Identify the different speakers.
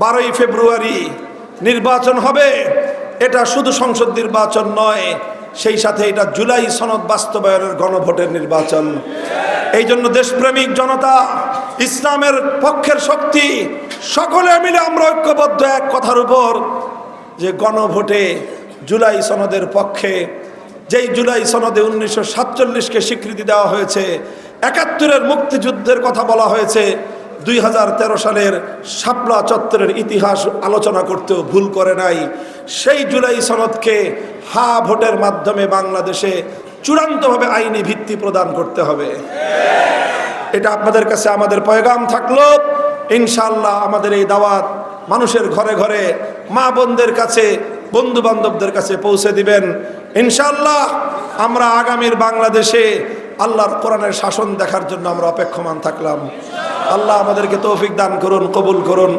Speaker 1: 12ই ফেব্রুয়ারি নির্বাচন হবে। এটা শুধু সংসদ নির্বাচন নয়, সেই সাথে এটা জুলাই সনদ বাস্তবায়নের গণভোটের নির্বাচন। এই জন্য দেশপ্রেমিক জনতা, ইসলামের পক্ষের শক্তি সকলে মিলে আমরা ঐক্যবদ্ধ এক কথার উপর যে গণভোটে জুলাই সনদের পক্ষে। যেই জুলাই সনদে 1947কে স্বীকৃতি দেওয়া হয়েছে, 71-এর মুক্তিযুদ্ধের কথা বলা হয়েছে, 2013 সালের শাপলা চত্বরের ইতিহাস আলোচনা করতেও ভুল করে নাই। সেই জুলাই সনদকে ভোটের মাধ্যমে বাংলাদেশে চূড়ান্তভাবে আইনি ভিত্তি প্রদান করতে হবে। এটা আপনাদের কাছে আমাদের পয়গাম থাকলো। ইনশাআল্লাহ আমাদের এই দাওয়াত মানুষের ঘরে ঘরে, মা বোনদের কাছে, বন্ধু বান্ধবদের কাছে পৌঁছে দিবেন। ইনশাআল্লাহ আমরা আগামীর বাংলাদেশে আল্লাহর কোরআনের শাসন দেখার জন্য আমরা অপেক্ষমান থাকলাম। আল্লাহ আমাদেরকে তৌফিক দান করুন, কবুল করুন।